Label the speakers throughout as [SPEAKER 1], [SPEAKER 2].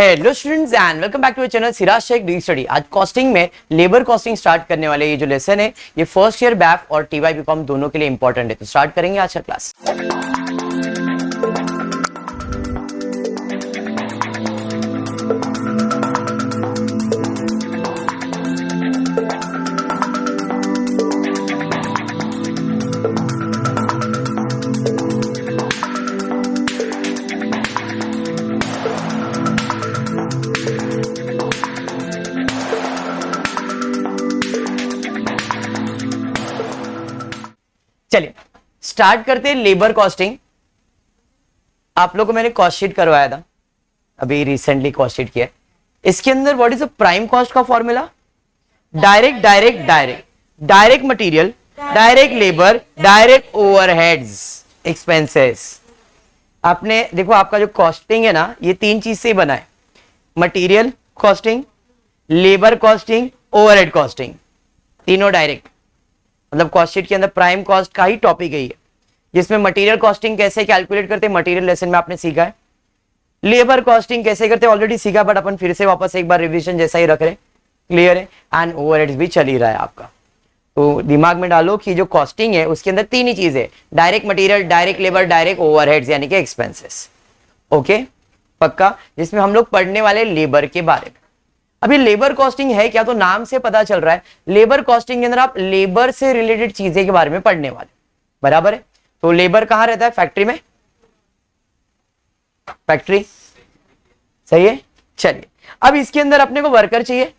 [SPEAKER 1] Hello students and welcome back to channel Siraj Shaikh the study. आज costing में labour costing start करने वाले ये जो लेसन है ये फर्स्ट ईयर बैफ और टीवाई बीकॉम दोनों के लिए इंपॉर्टेंट है। तो स्टार्ट करेंगे आज का क्लास। चलिए स्टार्ट करते हैं लेबर कॉस्टिंग। आप लोगों को मैंने कॉस्ट शीट करवाया था, अभी रिसेंटली कॉस्ट शीट किया है। इसके अंदर what is the prime cost का formula? Direct direct direct, direct material, direct labour, direct overheads, expenses. आपने देखो आपका जो कॉस्टिंग है ना ये तीन चीज से बना है, material costing, labour costing, overhead costing, तीनों डायरेक्ट। मतलब कॉस्ट शीट के अंदर प्राइम कॉस्ट का ही टॉपिक है, जिसमें मटेरियल कॉस्टिंग कैसे कैलकुलेट करते हैं मटेरियल लेसन में आपने सीखा है, लेबर कॉस्टिंग कैसे करते हैं ऑलरेडी सीखा, बट अपन फिर से वापस एक बार रिवीजन जैसा ही रख रहे, क्लियर है। एंड ओवरहेड्स भी चल ही रहा है आपका। तो दिमाग में डालो कि जो कॉस्टिंग है उसके अंदर तीन ही चीजें, direct material, direct labour, direct overheads यानी कि एक्सपेंसेस। ओके पक्का, जिसमें हम लोग पढ़ने वाले लेबर के बारे में। अभी लेबर कॉस्टिंग है क्या, तो नाम से पता चल रहा है लेबर कॉस्टिंग के अंदर आप लेबर से रिलेटेड चीजें के बारे में पढ़ने वाले, बराबर है। तो लेबर कहां रहता है? फैक्ट्री में, फैक्ट्री, सही है। चलिए अब इसके अंदर अपने को वर्कर चाहिए,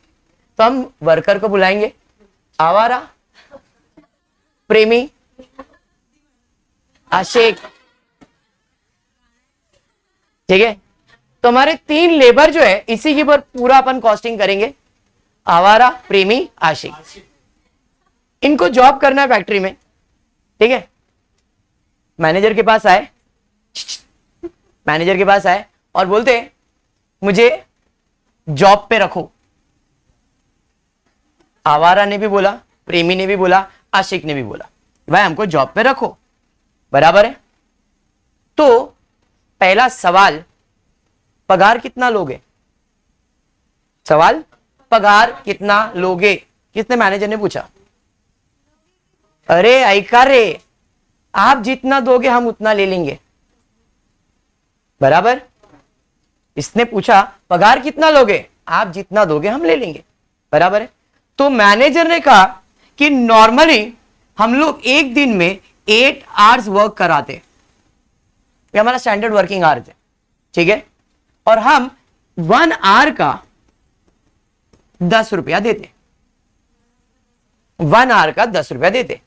[SPEAKER 1] तो हम वर्कर को बुलाएंगे आवारा, प्रेमी, आशिक, ठीक है। तो हमारे तीन लेबर जो है इसी के ऊपर पूरा अपन कॉस्टिंग करेंगे, आवारा, प्रेमी, आशिक। इनको जॉब करना है फैक्ट्री में, ठीक है। मैनेजर के पास आए, मैनेजर के पास आए और बोलते मुझे जॉब पे रखो। आवारा ने भी बोला, प्रेमी ने भी बोला, आशिक ने भी बोला भाई हमको जॉब पे रखो, बराबर है। तो पहला सवाल, पगार कितना लोगे? सवाल पगार कितना लोगे, किसने? मैनेजर ने पूछा। अरे ऐका रे, आप जितना दोगे हम उतना ले लेंगे, बराबर। इसने पूछा पगार कितना लोगे? आप जितना दोगे हम ले लेंगे, बराबर है। तो मैनेजर ने कहा कि नॉर्मली हम लोग एक दिन में 8 आवर्स वर्क कराते, ये हमारा स्टैंडर्ड वर्किंग आवर्स है, ठीक है। और हम 1 आवर का 10 रुपया देते, 1 आवर का 10 रुपया देते,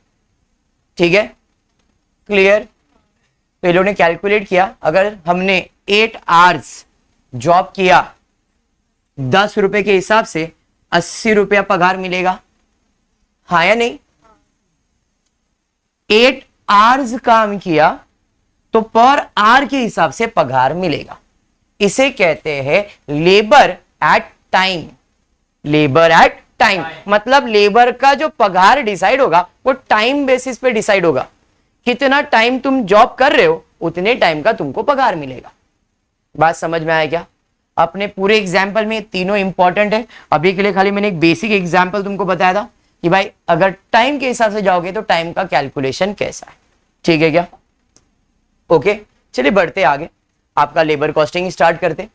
[SPEAKER 1] ठीक है, क्लियर। तो ये लोगों ने कैलकुलेट किया, अगर हमने 8 आवर्स जॉब किया 10 रुपए के हिसाब से 80 रुपया पगार मिलेगा, हाँ या नहीं? 8 आवर्स काम किया तो पर आवर के हिसाब से पगार मिलेगा। इसे कहते हैं labour at time. Labour at time मतलब लेबर का जो पगार डिसाइड होगा वो टाइम बेसिस पे डिसाइड होगा। कितना टाइम तुम जॉब कर रहे हो उतने टाइम का तुमको पगार मिलेगा। बात समझ में आया क्या? अपने पूरे एग्जाम्पल में तीनों इंपॉर्टेंट है। अभी के लिए खाली मैंने एक बेसिक एग्जाम्पल तुमको बताया था कि भाई अगर टाइम के हिसाब से जाओगे तो टाइम का कैलकुलेशन कैसा है, ठीक है क्या? ओके चलिए बढ़ते आगे, आपका लेबर कॉस्टिंग स्टार्ट करते।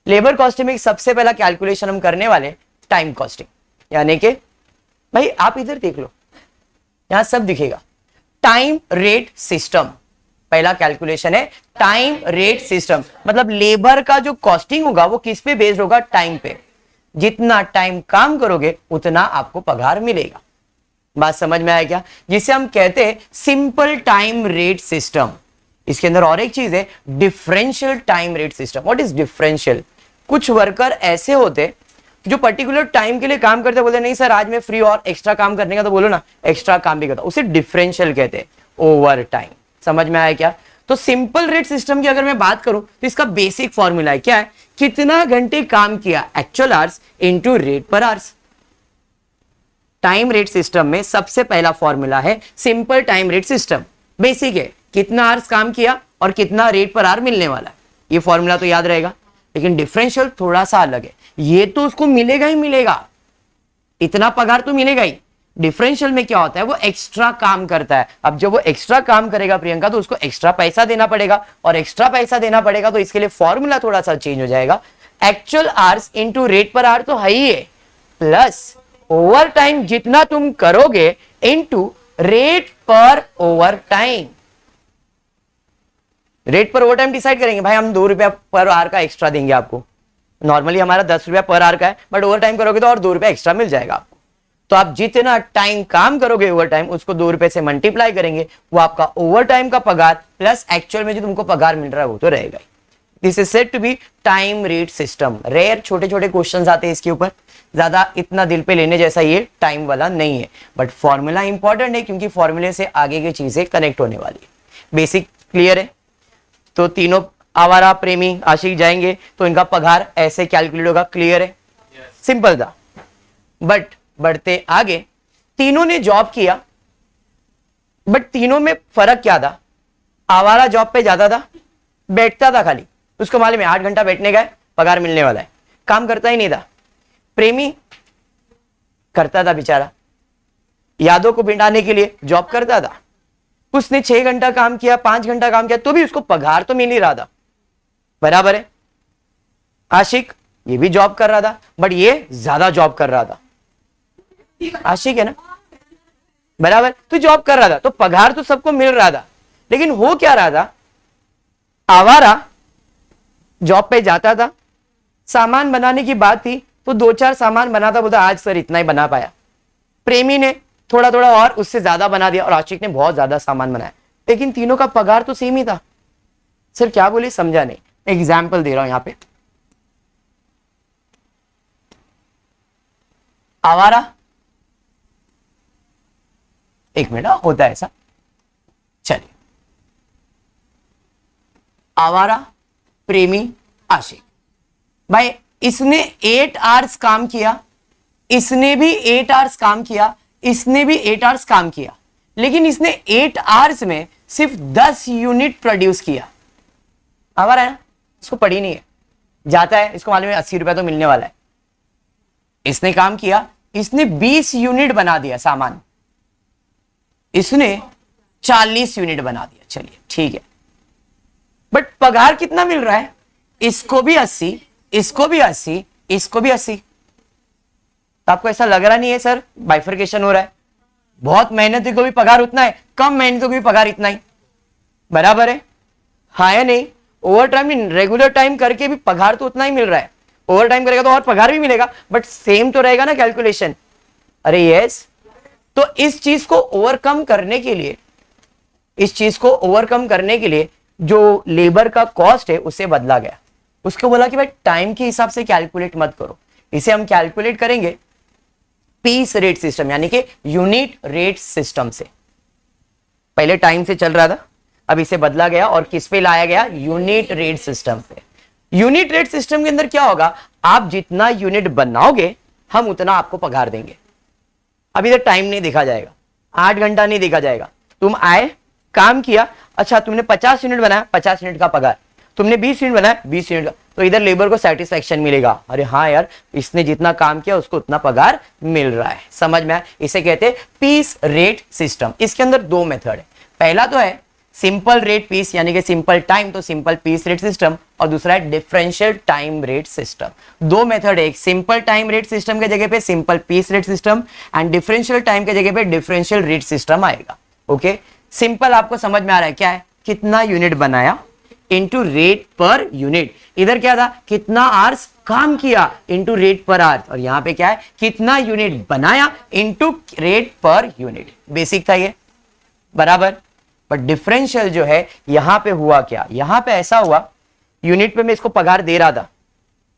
[SPEAKER 1] लेबर कॉस्टिंग में सबसे पहला कैलकुलेशन हम करने वाले टाइम कॉस्टिंग, यानी कि भाई आप इधर देख लो, यहां सब दिखेगा, टाइम रेट सिस्टम। पहला कैलकुलेशन है टाइम रेट सिस्टम, मतलब लेबर का जो कॉस्टिंग होगा वो किस पे बेस्ड होगा? टाइम पे। जितना टाइम काम करोगे उतना आपको पगार मिलेगा। बात समझ में आया क्या? जिसे हम कहते हैं सिंपल टाइम रेट सिस्टम। इसके अंदर और एक चीज है differential time rate system. What is differential? कुछ वर्कर ऐसे होते जो पर्टिकुलर टाइम के लिए काम करते, बोलते नहीं सर आज मैं फ्री और एक्स्ट्रा काम करने का, तो बोलो ना एक्स्ट्रा काम भी करता, उसे डिफरेंशियल कहते हैं, ओवर टाइम। समझ में आया क्या? तो सिंपल रेट सिस्टम की अगर मैं बात करूं तो इसका बेसिक फॉर्मूला है क्या है? कितना घंटे काम किया एक्चुअल आवर्स इनटू रेट पर आवर्स। टाइम रेट सिस्टम में सबसे पहला फॉर्मूला है simple time rate system, basic है, कितना आवर्स काम किया और कितना रेट पर आवर मिलने वाला है, ये फॉर्मूला तो याद रहेगा। लेकिन डिफरेंशियल थोड़ा सा अलग है। ये तो उसको मिलेगा ही मिलेगा, इतना पगार तो मिलेगा ही। डिफरेंशियल में क्या होता है, वो एक्स्ट्रा काम करता है। अब जब वो एक्स्ट्रा काम करेगा प्रियंका, तो उसको एक्स्ट्रा पैसा देना पड़ेगा, और एक्स्ट्रा पैसा देना पड़ेगा तो इसके लिए फॉर्मूला थोड़ा सा चेंज हो जाएगा। Actual hours into rate per our तो है ही है, प्लस ओवर टाइम जितना तुम करोगे इंटू रेट पर ओवर टाइम। रेट पर ओवर टाइम डिसाइड करेंगे, भाई हम 2 रुपया पर आवर का एक्स्ट्रा देंगे आपको। नॉर्मली हमारा 10 रुपया पर आवर का है, बट ओवर टाइम करोगे तो और 2 रुपया एक्स्ट्रा मिल जाएगा आपको। तो आप जितना टाइम काम करोगे ओवर टाइम, उसको 2 रुपए से मल्टीप्लाई करेंगे, वो आपका ओवर टाइम का पगार प्लस एक्चुअल में जो तुमको पगार मिल रहा है वो तो रहेगा ही। This is said to be time rate system. Rare छोटे छोटे क्वेश्चंस आते हैं इसके ऊपर, ज्यादा इतना दिल पे लेने जैसा ये टाइम वाला नहीं है, बट फॉर्मूला इंपॉर्टेंट है क्योंकि फॉर्मूले से आगे की चीजें कनेक्ट होने वाली है। बेसिक क्लियर है? तो तीनों आवारा प्रेमी आशिक जाएंगे तो इनका पगार ऐसे कैलकुलेट होगा। क्लियर है? सिंपल था। बट बढ़ते आगे, तीनों ने जॉब किया, बट तीनों में फर्क क्या था? आवारा जॉब पे जाता था, बैठता था खाली, उसको मालूम है 8 घंटा बैठने का है, पगार मिलने वाला है, काम करता ही नहीं था। प्रेमी करता था बेचारा, यादों को बिठाने के लिए जॉब करता था, उसने 6 घंटा काम किया, 5 घंटा काम किया, तो भी उसको पगार तो मिल ही रहा था, बराबर है। आशिक ये भी जॉब कर रहा था, बट ये ज्यादा जॉब कर रहा था। आशिक है ना, बराबर? तो जॉब कर रहा था तो पगार तो सबको मिल रहा था, लेकिन हो क्या रहा था, आवारा जॉब पे जाता था, सामान बनाने की बात थी तो 2-4 सामान बनाता, बोलता आज सर इतना ही बना पाया। प्रेमी ने थोड़ा थोड़ा और उससे ज्यादा बना दिया, और आशिक ने बहुत ज्यादा सामान बनाया, लेकिन तीनों का पगार तो सेम ही था। सर क्या बोले, समझा नहीं। एग्जाम्पल दे रहा हूं यहां पे। आवारा, एक मिनट, होता है ऐसा, चलिए। आवारा, प्रेमी, आशिक। भाई इसने 8 आवर्स काम किया, इसने भी 8 आवर्स काम किया, इसने भी 8 आवर्स काम किया, लेकिन इसने 8 आवर्स में सिर्फ 10 यूनिट प्रोड्यूस किया। आवारा है ना, इसको पड़ी नहीं है, जाता है, इसको मालूम है 80 रुपया तो मिलने वाला है। इसने काम किया, इसने 20 यूनिट बना दिया सामान, इसने 40 यूनिट बना दिया, चलिए ठीक है, बट पगार कितना मिल रहा है? इसको भी 80, इसको भी 80, इसको भी 80। तो आपको ऐसा लग रहा नहीं है सर बाइफर्केशन हो रहा है? बहुत मेहनती को भी पगार उतना है, कम मेहनती को भी पगार इतना ही, बराबर है? हाँ या नहीं? ओवर टाइम, रेगुलर टाइम करके भी पगार तो उतना ही मिल रहा है, ओवर टाइम करेगा तो और पगार भी मिलेगा, बट सेम तो रहेगा ना कैलकुलेशन। अरे यस। तो इस चीज को ओवरकम करने के लिए, इस चीज को ओवरकम करने के लिए जो लेबर का कॉस्ट है उसे बदला गया। उसको बोला कि भाई टाइम के हिसाब से कैलकुलेट मत करो, इसे हम कैलकुलेट करेंगे पीस रेट सिस्टम, यानी कि यूनिट रेट सिस्टम से। पहले टाइम से चल रहा था, अब इसे बदला गया और किस पे लाया गया? यूनिट रेट सिस्टम पे। यूनिट रेट सिस्टम के अंदर क्या होगा, आप जितना यूनिट बनाओगे हम उतना आपको पगार देंगे। अब इधर टाइम नहीं देखा जाएगा, 8 घंटा नहीं देखा जाएगा, तुम आए, काम किया, अच्छा तुमने 50 यूनिट बनाया, 50 यूनिट का पगार, तुमने 20 यूनिट बनाया, 20 यूनिट का, तो इधर लेबर को सेटिस्फैक्शन मिलेगा, अरे हाँ यार इसने जितना काम किया उसको उतना पगार मिल रहा है। समझ में आया? इसे कहते हैं पीस रेट सिस्टम। इसके अंदर 2 मेथड है, पहला तो है सिंपल रेट पीस यानी कि सिंपल टाइम, तो सिंपल पीस रेट सिस्टम, और दूसरा है differential time rate system. 2 method है, एक सिंपल टाइम रेट सिस्टम के जगह पे simple piece rate system, and differential time के जगह पे डिफरेंशियल रेट सिस्टम आएगा। ओके, सिंपल आपको समझ में आ रहा है क्या है? कितना यूनिट बनाया इंटू रेट पर यूनिट। इधर क्या था? कितना आवर्स काम किया इंटू रेट पर आवर्स, और यहां पे क्या है? कितना यूनिट बनाया into rate per unit. Basic था ये, बराबर। बट डिफरेंशियल जो है यहां पे हुआ क्या? यहां पे ऐसा हुआ, यूनिट पे मैं इसको पगार दे रहा था,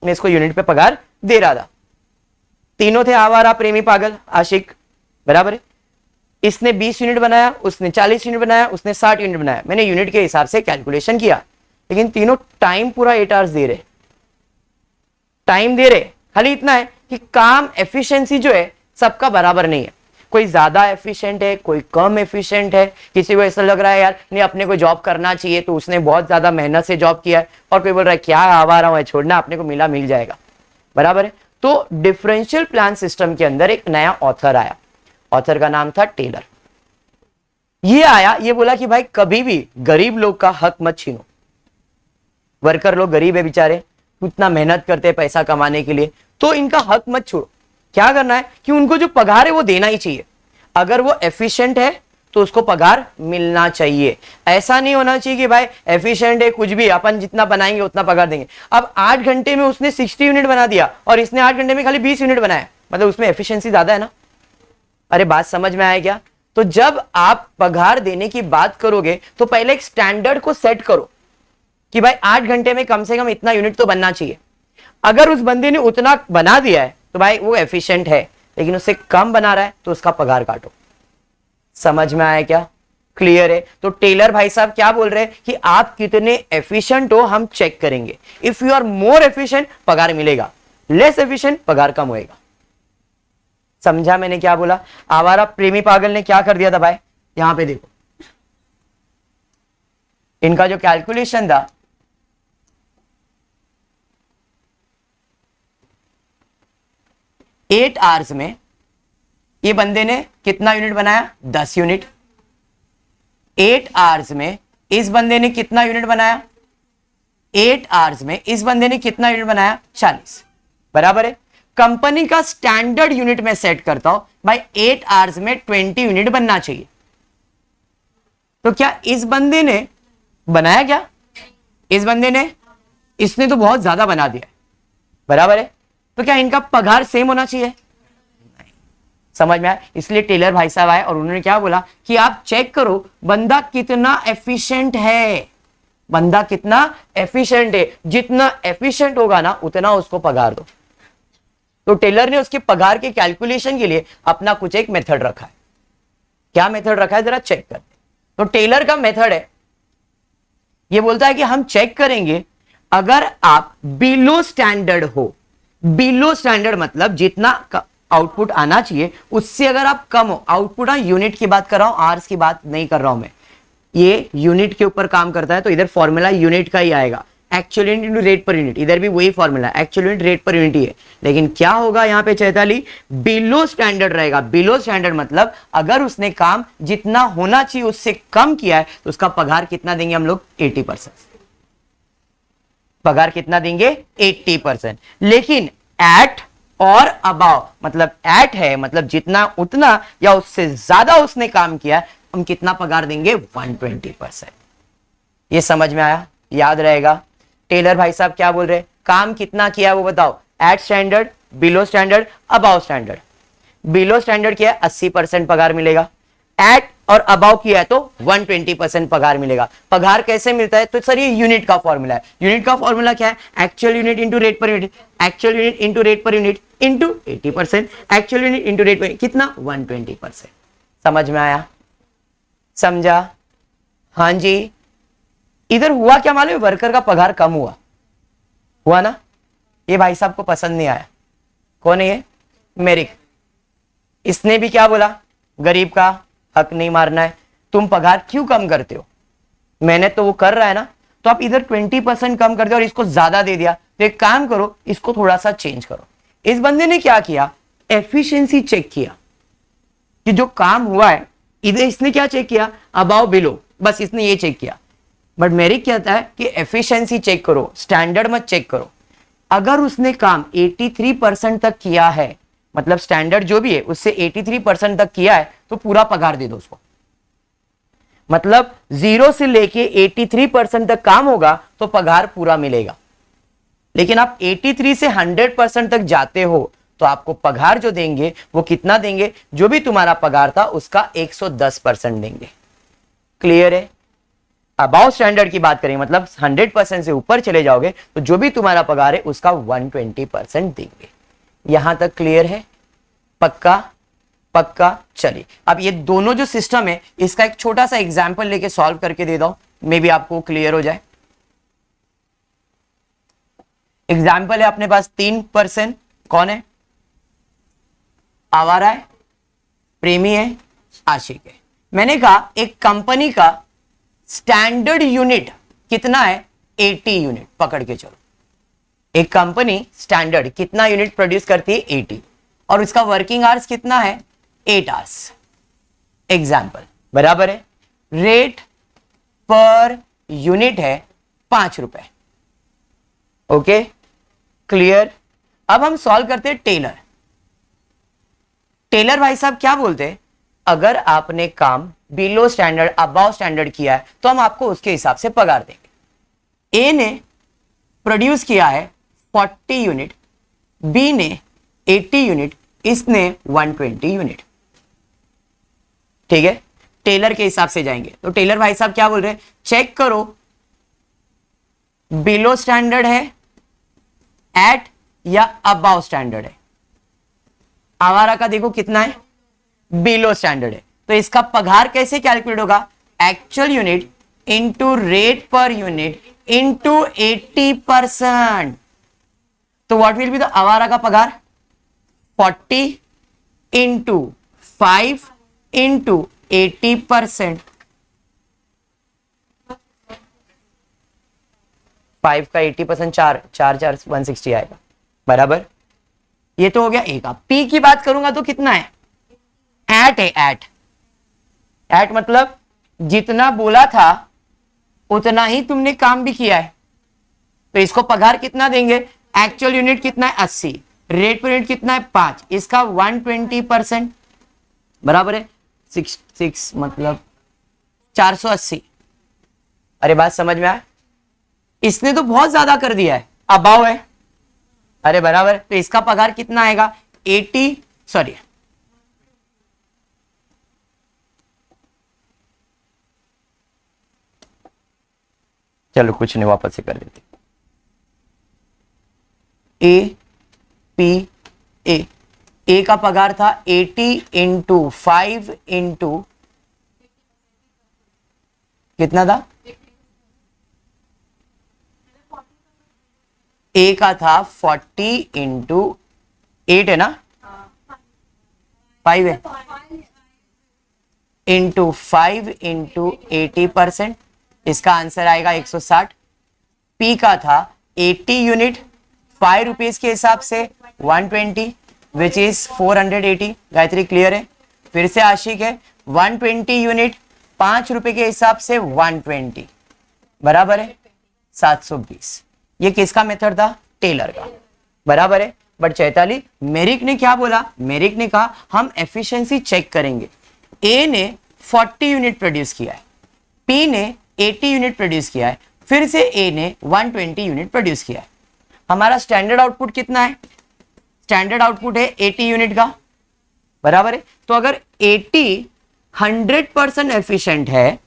[SPEAKER 1] मैं इसको यूनिट पे पगार दे रहा था, तीनों थे आवारा, प्रेमी, पागल, आशिक, बराबर है। इसने 20 यूनिट बनाया, उसने 40 यूनिट बनाया, उसने 60 यूनिट बनाया, मैंने यूनिट के हिसाब से कैलकुलेशन किया, लेकिन तीनों टाइम पूरा 8 आवर्स दे रहे, टाइम दे रहे, खाली इतना है कि काम एफिशिएंसी जो है सबका बराबर नहीं है। कोई ज्यादा एफिशिएंट है, कोई कम एफिशिएंट है, किसी को ऐसा लग रहा है यार नहीं अपने को जॉब करना चाहिए तो उसने बहुत ज्यादा मेहनत से जॉब किया है, और कोई बोल रहा है क्या आवारा हूं छोड़ना, अपने को मिल जाएगा, बराबर है। तो डिफरेंशियल प्लान सिस्टम के अंदर एक नया ऑथर आया, ऑथर का नाम था टेलर। ये आया, ये बोला कि भाई कभी भी गरीब लोग का हक मत छीनो। वर्कर लोग गरीब है बेचारे, उतना मेहनत करते हैं पैसा कमाने के लिए, तो इनका हक मत छोड़ो। क्या करना है कि उनको जो पगार है वो देना ही चाहिए। अगर वो एफिशिएंट है तो उसको पगार मिलना चाहिए। ऐसा नहीं होना चाहिए कि भाई एफिशिएंट है कुछ भी अपन जितना बनाएंगे उतना पगार देंगे। अब 8 घंटे में उसने 60 यूनिट बना दिया और इसने 8 घंटे में खाली 20 यूनिट बनाया, मतलब उसमें एफिशिएंसी ज्यादा है ना। अरे बात समझ में आया क्या? तो जब आप पगार देने की बात करोगे तो पहले एक स्टैंडर्ड को सेट करो कि भाई 8 घंटे में कम से कम इतना यूनिट तो बनना चाहिए। अगर उस बंदे ने उतना बना दिया है तो भाई वो एफिशिएंट है, लेकिन उससे कम बना रहा है तो उसका पगार काटो। समझ में आया क्या? क्लियर है? तो टेलर भाई साहब क्या बोल रहे हैं कि आप कितने एफिशिएंट हो हम चेक करेंगे। If you are more efficient पगार मिलेगा, लेस एफिशिएंट पगार कम होएगा। समझा मैंने क्या बोला? आवारा प्रेमी पागल ने क्या कर दिया था भाई, यहां पे देखो, इनका जो कैलकुलेशन था 8 आवर्स में ये बंदे ने कितना यूनिट बनाया? 10 यूनिट। 8 आवर्स में इस बंदे ने कितना यूनिट बनाया? 8 आवर्स में इस बंदे ने कितना यूनिट बनाया? 40, बराबर है। कंपनी का स्टैंडर्ड यूनिट में सेट करता हूं भाई 8 आवर्स में 20 यूनिट बनना चाहिए। तो क्या इस बंदे ने बनाया? क्या इस बंदे ने? इसने तो बहुत ज्यादा बना दिया, बराबर है। तो क्या इनका पगार सेम होना चाहिए? नहीं। समझ में आया? इसलिए टेलर भाई साहब आए और उन्होंने क्या बोला कि आप चेक करो बंदा कितना एफिशिएंट है, बंदा कितना एफिशिएंट है, जितना एफिशिएंट होगा ना उतना उसको पगार दो। तो टेलर ने उसके पगार के कैलकुलेशन के लिए अपना कुछ एक मेथड रखा है। क्या मेथड रखा है जरा चेक करते। तो टेलर का मेथड है, यह बोलता है कि हम चेक करेंगे अगर आप बिलो स्टैंडर्ड हो, बिलो स्टैंडर्ड मतलब जितना आउटपुट आना चाहिए उससे अगर आप कम हो, आउटपुट यूनिट की बात कर रहा हूं, आवर्स की बात नहीं कर रहा हूं मैं, ये यूनिट के ऊपर काम करता है तो इधर फॉर्मूला यूनिट का ही आएगा, actual unit into rate per unit, इधर भी वही formula actual unit rate per unit ही है। लेकिन क्या होगा यहां पे चैताली, बिलो स्टैंडर्ड रहेगा। बिलो स्टैंडर्ड मतलब अगर उसने काम जितना होना चाहिए उससे कम किया है तो उसका पगार कितना देंगे हम लोग? 80%। पगार कितना देंगे? 80%। लेकिन एट और अबाव मतलब एट है मतलब जितना उतना या उससे ज्यादा उसने काम किया हम कितना पगार देंगे? 120%। ये समझ में आया? याद रहेगा। टेलर भाई साहब क्या बोल रहे? काम कितना किया वो बताओ। At standard, below standard, above standard. Below standard किया 80% पगार मिलेगा, एट और अबाव किया है तो 120% पगार मिलेगा। पगार कैसे मिलता है? तो सर ये यूनिट का फॉर्मूला है। यूनिट का फॉर्मूला क्या है? Actual unit into rate per unit, actual unit into rate per unit into 80%, actual unit into rate पर कितना? 120%। समझ में आया? समझा? हाँ जी। इधर हुआ क्या मालूम? वर्कर का पगार कम हुआ ना, ये भाई साहब को पसंद नहीं आया। कौन है ये? मेरिक। इसने भी क्या बोला? गरीब का हक नहीं मारना है, तुम पगार क्यों कम करते हो? मेहनत तो वो कर रहा है ना, तो आप इधर 20% कम कर दो और इसको ज्यादा दे दिया, तो एक काम करो इसको थोड़ा सा चेंज करो। इस बंदे ने क्या किया? एफिशिएंसी चेक किया कि जो काम हुआ है, इधर इसने क्या चेक किया? अबाव बिलो, बस इसने ये चेक किया। बट मेरिक कहता है कि एफिशिएंसी चेक करो, स्टैंडर्ड मत चेक करो। अगर उसने काम 83% तक किया है, मतलब स्टैंडर्ड जो भी है उससे 83% तक किया है, तो पूरा पगार दे दो उसको। मतलब 0 से लेके 83% तक काम होगा तो पगार पूरा मिलेगा। लेकिन आप 83 से 100% तक जाते हो तो आपको पगार जो देंगे वो कितना देंगे? जो भी तुम्हारा पगार था उसका 110% देंगे। क्लियर है? अबाउ स्टैंडर्ड की बात करें मतलब 100% से ऊपर चले जाओगे तो जो भी तुम्हारा पगार है उसका 120% देंगे। यहां तक क्लियर है? पक्का? पक्का। चलिए अब ये दोनों जो सिस्टम है इसका एक छोटा सा एग्जांपल लेके सॉल्व करके दे दो, मे बी आपको क्लियर हो जाए। एग्जाम्पल है अपने पास 3 पर्सन, कौन है? आवारा है, प्रेमी है, आशिक है। मैंने कहा एक कंपनी का स्टैंडर्ड यूनिट कितना है, 80 यूनिट पकड़ के चलो। एक कंपनी स्टैंडर्ड कितना यूनिट प्रोड्यूस करती है, 80, और उसका वर्किंग आवर्स कितना है, 8 आवर्स। एग्जाम्पल बराबर है, रेट पर यूनिट है 5 रुपए। Okay clear. अब हम सॉल्व करते हैं टेलर। टेलर भाई साहब क्या बोलते हैं, अगर आपने काम बिलो स्टैंडर्ड अबव स्टैंडर्ड किया है तो हम आपको उसके हिसाब से पगार देंगे। ए ने प्रोड्यूस किया है 40 यूनिट, बी ने 80 यूनिट, इसने 120 यूनिट। ठीक है, टेलर के हिसाब से जाएंगे तो टेलर भाई साहब क्या बोल रहे हैं, चेक करो बिलो स्टैंडर्ड है, एट या अबव स्टैंडर्ड है। आवारा का देखो कितना है, बिलो स्टैंडर्ड है, तो इसका पगार कैसे कैलकुलेट होगा, actual unit into rate per unit into 80%। तो व्हाट विल बी द आवारा का पगार, 40 इंटू 5 इंटू 80%। 5 का 80% 4 160 आएगा, बराबर। ये तो हो गया ए का। पी की बात करूंगा तो कितना है, एट है, एट मतलब जितना बोला था उतना ही तुमने काम भी किया है, तो इसको पगार कितना देंगे, एक्चुअल यूनिट कितना है 80, रेट पर यूनिट कितना है 5, इसका 120% बराबर है 6 मतलब 480। अरे बात समझ में आया, इसने तो बहुत ज्यादा कर दिया है, अबाव है। अरे बराबर, तो इसका पगार कितना आएगा 80, सॉरी चलो कुछ नहीं, वापस से कर देते। ए पी ए का पगार था 80 इंटू 5 इंटू कितना था, ए का था 40 इंटू 8 है ना, 5 है, इंटू 5 इंटू 80%, इसका आंसर आएगा 160। पी का था 80 यूनिट 5 रुपीज के हिसाब से 120 विच इज 480। गायत्री क्लियर है। फिर से आशिक है 120 यूनिट 5 रुपए के हिसाब से 120 बराबर है 720। ये किसका मेथड था, टेलर का, बराबर है। बट चैताली मेरिक ने क्या बोला, मेरिक ने कहा हम एफिशिएंसी चेक करेंगे। ए ने 40 यूनिट प्रोड्यूस किया है, पी ने 80 यूनिट प्रोड्यूस किया है, फिर से ए ने 120 यूनिट प्रोड्यूस किया है। हमारा स्टैंडर्ड आउटपुट कितना है, स्टैंडर्ड आउटपुट है 80 यूनिट का, बराबर है। तो अगर 80 100% एफिशिएंट है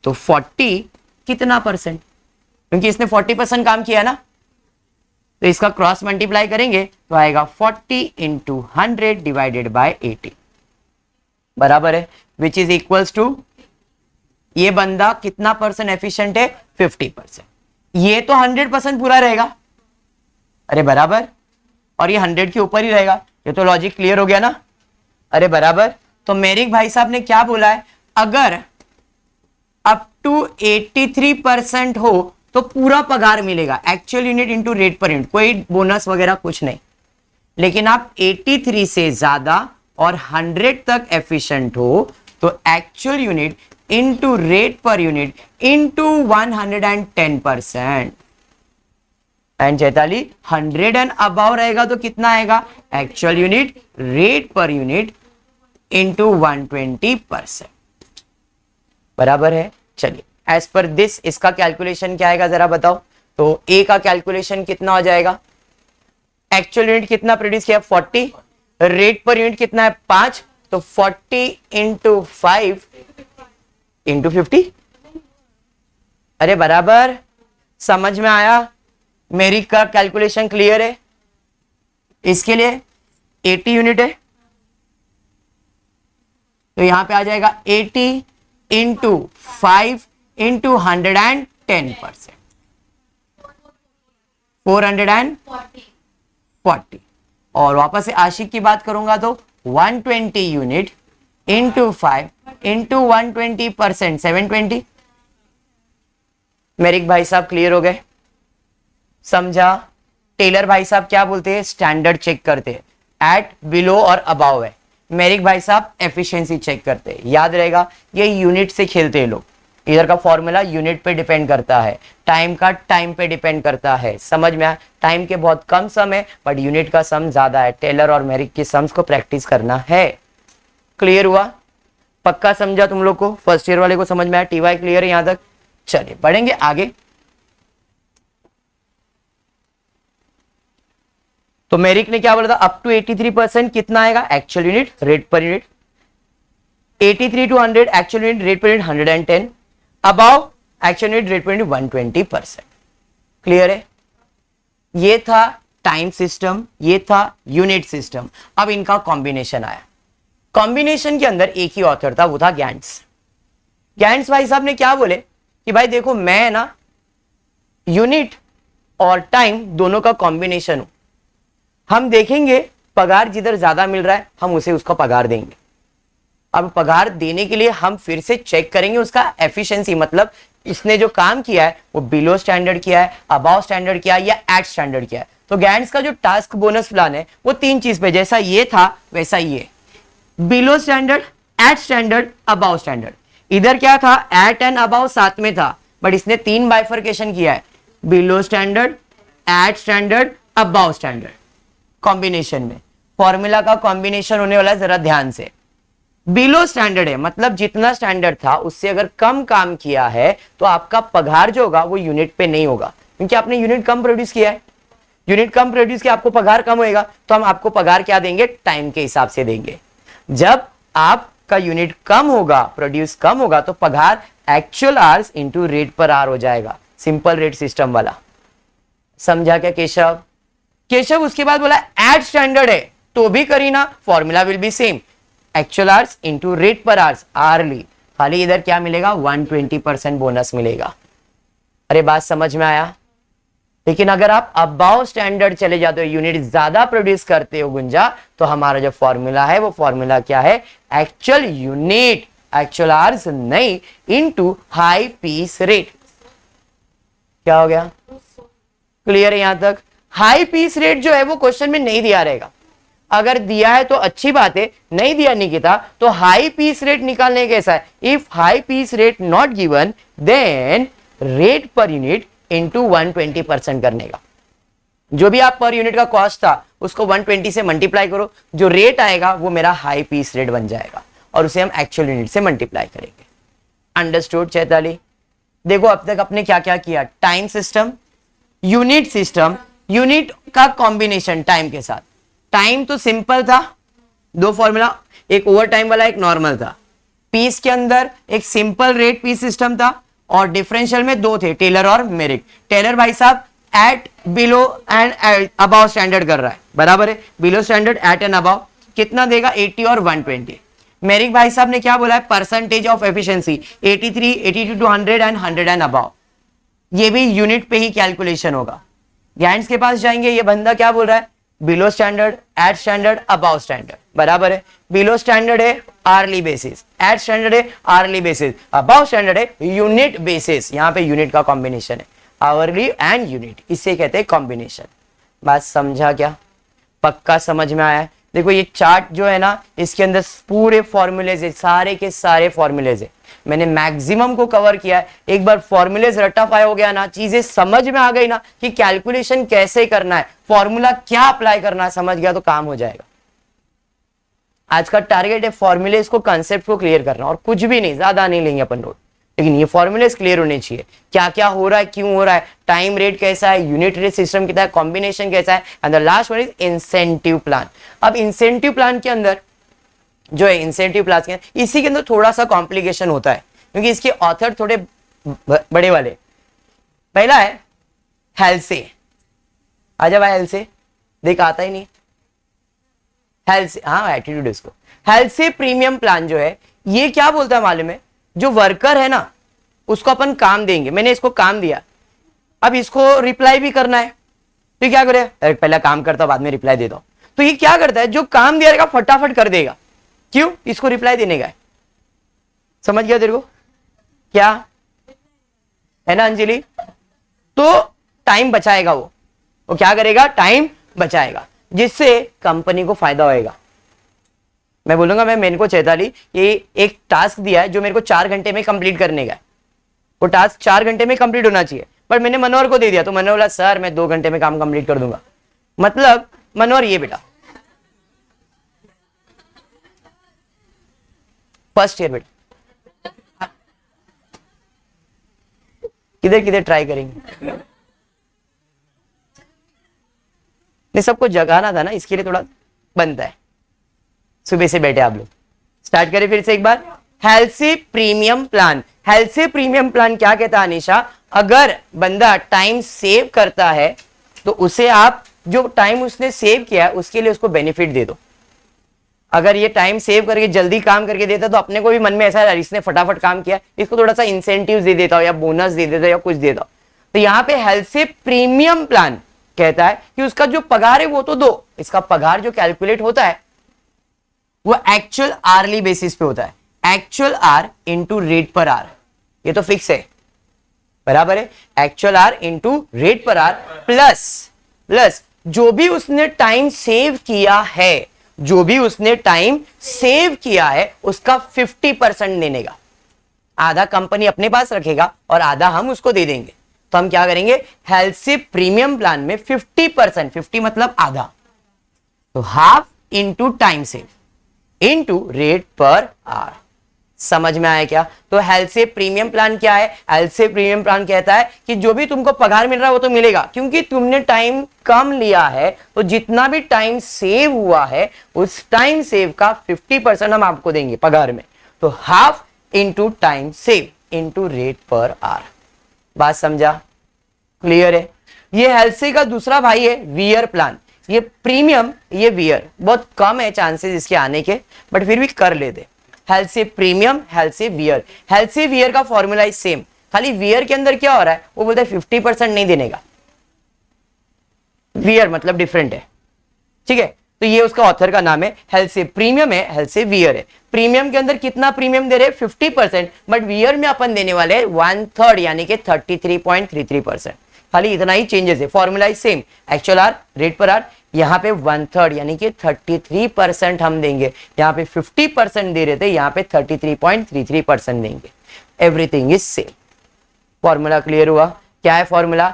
[SPEAKER 1] तो 40 कितना परसेंट, क्योंकि इसने 40% काम किया ना, तो इसका क्रॉस मल्टीप्लाई करेंगे तो आएगा 40 इंटू 100 डिवाइडेड बाय 80 बराबर है, विच इज इक्वल्स टू, ये बंदा कितना परसेंट एफिशिएंट है 50%, ये तो 100% पूरा रहेगा, अरे बराबर, और ये 100 के ऊपर ही रहेगा। ये तो लॉजिक क्लियर हो गया ना, अरे बराबर। तो मेरिक भाई साहब ने क्या बोला है, अगर अप टू 83% हो तो पूरा पगार मिलेगा, actual unit into rate per unit, कोई बोनस वगैरह कुछ नहीं। लेकिन आप 83 से ज्यादा और 100 तक एफिशिएंट हो तो actual unit into rate per unit into 110%। And Chaitali 100 and above रहेगा तो कितना आएगा, actual unit rate per unit into 120% बराबर है। चलिए एज पर दिस इसका कैलकुलेशन क्या आएगा जरा बताओ। तो ए का कैलकुलेशन कितना हो जाएगा, एक्चुअल यूनिट कितना प्रोड्यूस किया 40, रेट पर यूनिट कितना है 5, तो 40 इंटू 5 इंटू 50, अरे बराबर, समझ में आया। मेरी का कैलकुलेशन क्लियर है। इसके लिए 80 यूनिट है तो यहां पे आ जाएगा 80 इंटू 5 इंटू 110%, 440। और वापस से आशिक की बात करूंगा तो 120 यूनिट इंटू 5 इंटू 120%, 720। मेरिक भाई साहब क्लियर हो गए? समझा? टेलर भाई साहब क्या बोलते हैं? स्टैंडर्ड चेक करते हैं, एट, बिलो और अबाव है। मेरिक भाई साहब एफिशिएंसी चेक करते हैं। याद रहेगा, ये यूनिट से खेलते हैं लोग। इधर का फॉर्मूला यूनिट पे डिपेंड करता है, टाइम का टाइम पे डिपेंड करता है। समझ में आया? टाइम के बहुत कम सम है बट यूनिट का सम ज्यादा है। टेलर और मेरिक के सम्स को प्रैक्टिस करना है। क्लियर हुआ? पक्का समझा तुम लोग को? फर्स्ट ईयर वाले को समझ में आया? टीवाई क्लियर है यहां तक? चलिए बढ़ेंगे आगे। तो मेरिक ने क्या बोला था? अप टू 83% कितना आएगा? Actual unit, rate per unit. 83 to 100 actual unit, rate per unit 110। Above actual unit, rate per unit 120%। Clear है? ये था टाइम सिस्टम, ये था यूनिट सिस्टम। अब इनका कॉम्बिनेशन आया। कॉम्बिनेशन के अंदर एक ही ऑथर था, वो था गैंट्स। गैंट्स भाई साहब ने क्या बोले कि भाई देखो, मैं ना यूनिट और टाइम दोनों का कॉम्बिनेशन हूं। हम देखेंगे पगार जिधर ज्यादा मिल रहा है हम उसे उसका पगार देंगे। अब पगार देने के लिए हम फिर से चेक करेंगे उसका एफिशिएंसी, मतलब इसने जो काम किया है वो बिलो स्टैंडर्ड किया है, अबाव स्टैंडर्ड किया है या एट स्टैंडर्ड किया है। तो गैंट्स का जो टास्क बोनस प्लान है वो तीन चीज पे, जैसा ये था वैसा ये, below standard, at standard, above standard. इधर क्या था? एट एंड अबाव साथ में था बट इसने तीन बाइफर्केशन किया है, below standard, at standard, above standard. Combination में फॉर्मूला का कॉम्बिनेशन होने वाला है, जरा ध्यान से। बिलो स्टैंडर्ड है मतलब जितना स्टैंडर्ड था उससे अगर कम काम किया है तो आपका पगार जो होगा वो यूनिट पे नहीं होगा, क्योंकि आपने यूनिट कम प्रोड्यूस किया है। यूनिट कम प्रोड्यूस किया, आपको पगार कम होएगा, तो हम आपको पगार क्या देंगे? टाइम के हिसाब से देंगे। जब आपका यूनिट कम होगा, प्रोड्यूस कम होगा, तो पगार actual hours into rate per our हो जाएगा, सिंपल रेट सिस्टम वाला। समझा क्या केशव? केशव उसके बाद बोला एट स्टैंडर्ड है तो भी Kareena, formula will be same, actual hours into rate पर आवर्स, आरली। खाली इधर क्या मिलेगा? 120% बोनस मिलेगा। अरे बात समझ में आया? लेकिन अगर आप अबाव स्टैंडर्ड चले जाते हो, यूनिट ज्यादा प्रोड्यूस करते हो गुंजा, तो हमारा जो फॉर्मूला है वो फॉर्मूला क्या है? एक्चुअल यूनिट, एक्चुअल आवर्स नहीं, इनटू हाई पीस रेट। क्या हो गया? क्लियर है यहां तक? हाई पीस रेट जो है वो क्वेश्चन में नहीं दिया रहेगा। अगर दिया है तो अच्छी बात है, नहीं दिया निकिता तो हाई पीस रेट निकालने कैसा है? If high piece rate not given then rate per unit into 120% करने का। जो भी आप पर यूनिट का कॉस्ट था उसको 120 से मल्टीप्लाई करो, जो रेट आएगा वो मेरा हाई पीस रेट बन जाएगा और उसे हम एक्चुअल यूनिट से मल्टीप्लाई करेंगे। अंडरस्टूड चैताली? देखो अब तक अपने क्या क्या किया? Time system, unit system, unit का कॉम्बिनेशन टाइम के साथ। टाइम तो सिंपल था, दो फॉर्मूला, एक ओवर टाइम वाला एक नॉर्मल था। पीस के अंदर एक सिंपल रेट पीस सिस्टम था और डिफरेंशियल में दो थे, टेलर और मेरिक। टेलर भाई साहब at, below and above standard कर रहा है, बराबर है? Below standard, at and above कितना देगा? 80 और 120। मेरिक भाई साहब ने क्या बोला है? Percentage of efficiency 83, 82 to 100 and 100 and above. ये भी यूनिट पे ही कैलकुलेशन होगा। गैंट्स के पास जाएंगे, ये बंदा क्या बोल रहा है? Below standard, at standard, above standard, बराबर है? बिलो स्टैंडर्ड है आर्ली बेसिस, एट स्टैंडर्ड है आर्ली बेसिस, अबाव स्टैंडर्ड है यूनिट बेसिस। यहां पे यूनिट का कॉम्बिनेशन है, आवरली एंड यूनिट, इसे कहते हैं कॉम्बिनेशन। बात समझा क्या? पक्का समझ में आया है? देखो ये चार्ट जो है ना, इसके अंदर पूरे फॉर्मूलेज है, सारे के सारे फॉर्मूलेज है। मैंने मैक्सिमम को कवर किया है। एक बार फॉर्मूलेज रटाफाई हो गया ना, चीजें समझ में आ गई ना कि कैलकुलेशन कैसे करना है, फॉर्मूला क्या अप्लाई करना है, समझ गया तो काम हो जाएगा। आज का टारगेट है फॉर्मूलेज को, कंसेप्ट को क्लियर करना, और कुछ भी नहीं, ज्यादा नहीं लेंगे अपन नोट, लेकिन ये फॉर्मूलेज क्लियर होने चाहिए। क्या क्या हो रहा है, क्यों हो रहा है, टाइम रेट कैसा है, यूनिट रेट सिस्टम कितना है, कॉम्बिनेशन कैसा है, and the last one is incentive plan. अब इंसेंटिव प्लान के अंदर जो है, इंसेंटिव प्लान के अंदर इसी के अंदर थोड़ा सा कॉम्प्लिकेशन होता है, क्योंकि इसके ऑथर थोड़े बड़े वाले। पहला है हेल्से, आजा भाई हेल्से, देख आता ही नहीं, हेल्से, हाँ एटीट्यूड इसको। हेल्से प्रीमियम प्लान जो है, ये क्या बोलता है मालूम है? जो वर्कर है ना उसको अपन काम देंगे, मैंने इसको काम दिया, अब इसको रिप्लाई भी करना है, तो क्या करे? अरे पहला काम करता बाद में रिप्लाई दे दो। तो ये क्या करता है? जो काम दिया रहेगा फटाफट कर देगा, क्यों? इसको रिप्लाई देने का है। समझ गया तेरे को क्या है ना अंजलि? तो टाइम बचाएगा वो क्या करेगा? टाइम बचाएगा, जिससे कंपनी को फायदा होएगा। मैं बोलूंगा मैं मेरे को चैताली ये एक टास्क दिया है जो मेरे को 4 घंटे में कंप्लीट करने का है, वो टास्क 4 घंटे में कंप्लीट होना चाहिए, पर मैंने मनोहर को दे दिया, तो मनोहर बोला सर मैं 2 घंटे में काम कंप्लीट कर दूंगा। मतलब मनोहर ये बेटा फर्स्ट ईयर बेटा किधर किधर ट्राई करेंगे, नहीं सबको जगाना था ना, इसके लिए थोड़ा बनता है। सुबह से बैठे आप लोग, स्टार्ट करें फिर से एक बार। Halsey premium plan, Halsey premium plan क्या कहता है अनिशा? अगर बंदा टाइम सेव करता है तो उसे आप जो टाइम उसने सेव किया है उसके लिए उसको बेनिफिट दे दो। अगर ये टाइम सेव करके जल्दी काम करके देता तो अपने को भी मन में ऐसा है इसने फटाफट काम किया, इसको थोड़ा सा इंसेंटिव दे देता हो या बोनस दे देता हो या कुछ देता हो। तो यहाँ पे हेल्सी प्रीमियम प्लान कहता है कि उसका जो पगार है वो तो दो, इसका पगार जो कैलकुलेट होता है वो एक्चुअल आरली बेसिस पे होता है, actual hour into rate per are, ये तो फिक्स है, बराबर है। Actual hour into rate per are plus जो भी उसने टाइम सेव किया है, जो भी उसने टाइम सेव किया है उसका 50% देने का। आधा कंपनी अपने पास रखेगा और आधा हम उसको दे देंगे। तो हम क्या करेंगे? हेल्सी प्रीमियम प्लान में 50%, 50 मतलब आधा, तो half into time save into rate per are. समझ में आया क्या? तो हेल्सी प्रीमियम प्लान क्या है? हेल्सी प्रीमियम प्लान कहता है कि जो भी तुमको पगार मिल रहा है वो तो मिलेगा, क्योंकि तुमने टाइम कम लिया है, तो जितना भी टाइम सेव हुआ है उस टाइम सेव का 50% हम आपको देंगे पगार में। तो half into time save into rate per are. बात समझा? क्लियर है? ये हेल्सी का दूसरा भाई है वियर प्लान। ये प्रीमियम, ये वियर, बहुत कम है चांसेस इसके आने के, बट फिर भी कर लेते। Halsey premium, Halsey wear. Halsey wear का फॉर्मूला इज सेम, खाली वियर के अंदर क्या हो रहा है वो बोलता है 50% नहीं देने का। वियर मतलब डिफरेंट है, ठीक है? तो ये उसका ऑथर का नाम है। हेल्सी प्रीमियम है, हेल्सी वियर है। प्रीमियम के अंदर कितना प्रीमियम दे रहे हैं? 50%, बट वियर में अपन देने वाले हैं 1/3 यानी कि 33.33%। खाली इतना ही चेंजेस है, formula is same, actual hour rate per hour. यहाँ पे 1/3 यानी कि 33% हम देंगे, यहाँ पे 50% दे रहे थे, यहाँ पे 33.33% देंगे। Everything is same. Formula clear हुआ? क्या है फॉर्मूला?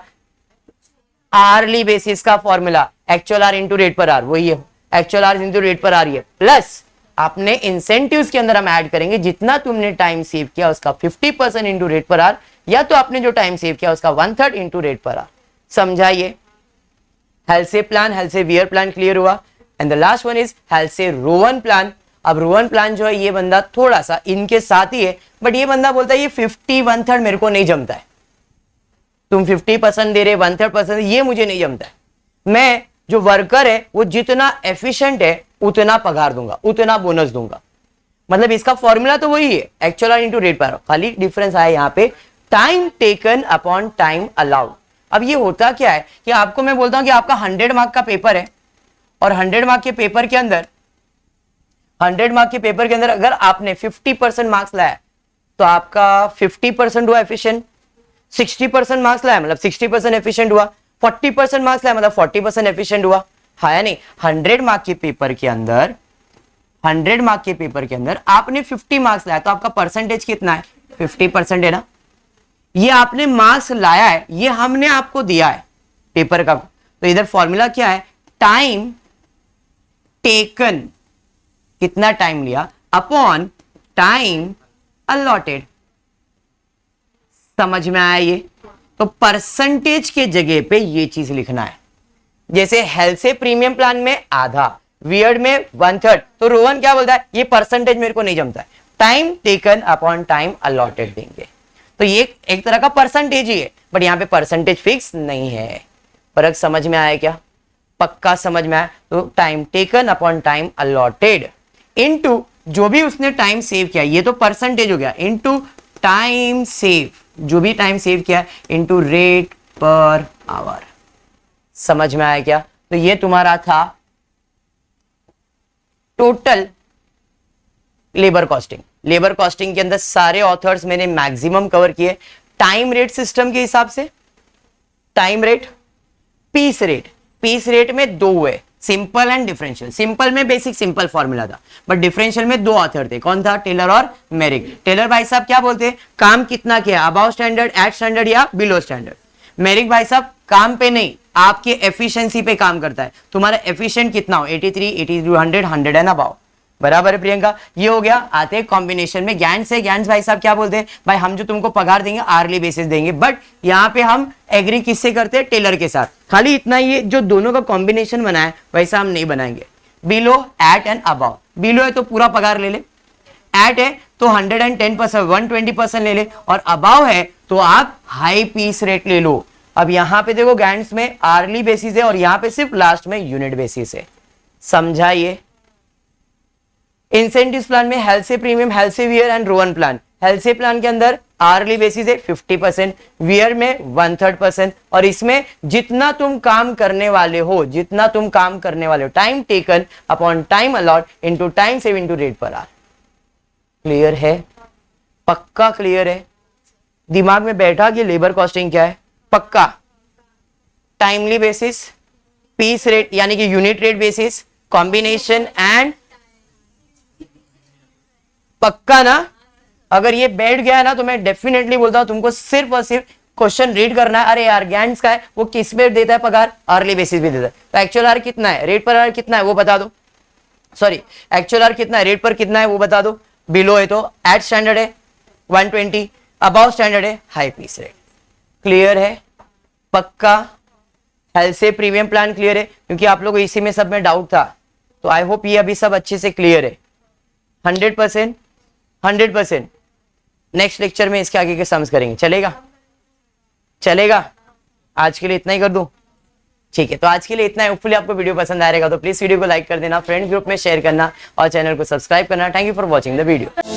[SPEAKER 1] आरली बेसिस का formula, actual hour into rate per hour, वही है, actual hour into rate per hour है, प्लस आपने इंसेंटिव्स के अंदर हम ऐड करेंगे जितना तुमने टाइम सेव किया उसका 50% इंटू रेट पर आर, या तो आपने जो टाइम सेव किया उसका 1/3 इंटू रेट पर आर। समझाइए? Halsey plan, Halsey Weir plan clear हुआ। And the last one is Halsey Rowan plan. अब रोवन प्लान जो है ये बंदा थोड़ा सा इनके साथ ही है, बट ये बंदा बोलता है ये 50 1/3 मेरे को नहीं जमता है, तुम 50% दे रहे 1/3%, ये मुझे नहीं जमता है। मैं जो वर्कर है वो जितना एफिशिएंट है उतना पगार दूंगा, उतना बोनस दूंगा। मतलब इसका फॉर्मूला तो वही है, actual hour into rate per are, खाली डिफरेंस आया यहाँ पे time taken upon time allowed. अब ये होता क्या है कि आपको मैं बोलता हूं कि आपका 100 मार्क का पेपर है, और 100 मार्क के पेपर के अंदर 100 मार्क के पेपर के अंदर अगर आपने 50% मार्क्स लाया तो आपका 50% हुआ एफिशिएंट, 60% मार्क्स लाया मतलब 60% एफिशिएंट हुआ, 40% मार्क्स लाया मतलब 40% एफिशिएंट हुआ। हाँ या नहीं? 100 मार्क के पेपर के अंदर 100 मार्क के पेपर के अंदर आपने 50 मार्क्स लाया तो आपका परसेंटेज कितना है? 50% है ना। ये आपने मार्क्स लाया है, ये हमने आपको दिया है पेपर का, तो इधर फॉर्मूला क्या है? टाइम टेकन, कितना टाइम लिया, अपॉन टाइम अलॉटेड। समझ में आया ये? तो परसेंटेज के जगह पे ये चीज लिखना है। जैसे हेल्सी प्रीमियम प्लान में आधा, वियर्ड में 1/3, तो रोहन क्या बोलता है? ये परसेंटेज मेरे को नहीं जमता है, time taken upon time allotted देंगे। तो ये एक तरह का परसेंटेज ही है, बट यहां पे परसेंटेज फिक्स नहीं है। फर्क समझ में आया क्या? पक्का समझ में आया? तो time taken upon time allotted into जो भी उसने टाइम सेव किया, ये तो परसेंटेज हो गया, इनटू टाइम सेव, जो भी टाइम सेव किया, इनटू रेट पर आवर। समझ में आया क्या? तो ये तुम्हारा था total labour costing, labour costing के अंदर सारे ऑथर्स मैंने मैक्सिमम कवर किए। टाइम रेट सिस्टम के हिसाब से, time rate, piece rate, piece rate में दो हुए, सिंपल एंड डिफरेंशियल। सिंपल में बेसिक सिंपल फॉर्मूला था, बट डिफरेंशियल में दो ऑथर थे, कौन था? टेलर और मेरिक। टेलर भाई साहब क्या बोलते हैं? काम कितना किया, अबाव स्टैंडर्ड, एट स्टैंडर्ड या बिलो स्टैंडर्ड। मेरिक भाई साहब काम पे नहीं, आपके एफिशिएंसी पे काम करता है, तुम्हारा एफिशिएंट कितना हो, 83, 82, 100, 100 एंड अबाव। बराबर है प्रियंका? ये हो गया। आते हैं कॉम्बिनेशन में, गैंड से। गैंड भाई साहब क्या बोलते हैं? भाई हम जो तुमको पगार देंगे आर्ली बेसिस देंगे, बट यहाँ पे हम एग्री किससे करते हैं? टेलर के साथ। खाली इतना, ये जो दोनों का कॉम्बिनेशन बना है वैसा हम नहीं बनाएंगे। Below, at and above. Below है तो पूरा पगार ले ले, एट है तो 110%, 120% ले ले, और अबाव है तो आप हाई पीस रेट ले लो। अब यहां पे देखो गैंड्स में आर्ली बेसिस है और यहां पे सिर्फ लास्ट में यूनिट बेसिस है। समझाइए। इंसेंटिव प्लान में हेल्थ से प्रीमियम, हेल्थ से wear and Rowan plan. Health से प्लान के अंदर आर्ली बेसिस है 50%, वियर में 1/3%, और इसमें जितना तुम काम करने वाले हो, जितना तुम काम करने वाले हो, time taken upon time allot into time save into rate per hour. Clear है? पक्का क्लियर है? दिमाग में बैठा कि लेबर कॉस्टिंग क्या है? पक्का। टाइमली बेसिस, पीस रेट यानी कि unit rate basis, combination and, पक्का ना? अगर ये बैठ गया ना तो मैं डेफिनेटली बोलता हूं तुमको सिर्फ और सिर्फ क्वेश्चन रीड करना है। अरे यार गैंड्स का है, वो किस पे देता है पगार? अर्ली बेसिस पे देता है। तो एक्चुअल आर कितना है, रेट पर आर कितना है वो बता दो। सॉरी, एक्चुअल आर कितना है, रेट पर कितना है वो बता दो। बिलो है तो एट स्टैंडर्ड है 120, अबाव स्टैंडर्ड है हाई पीस रेट। क्लियर है? पक्का। हेल्थ से प्रीमियम प्लान क्लियर है? क्योंकि आप लोगों को इसी में सब में डाउट था, तो आई होप ये अभी सब अच्छे से क्लियर है। 100%, 100%। नेक्स्ट लेक्चर में इसके आगे के सम्स करेंगे। चलेगा? चलेगा? आज के लिए इतना ही कर दूं? ठीक है, तो आज के लिए इतना है। होपफुली आपको वीडियो पसंद आएगा तो प्लीज वीडियो को लाइक कर देना, फ्रेंड ग्रुप में शेयर करना और चैनल को सब्सक्राइब करना। Thank you for watching the video.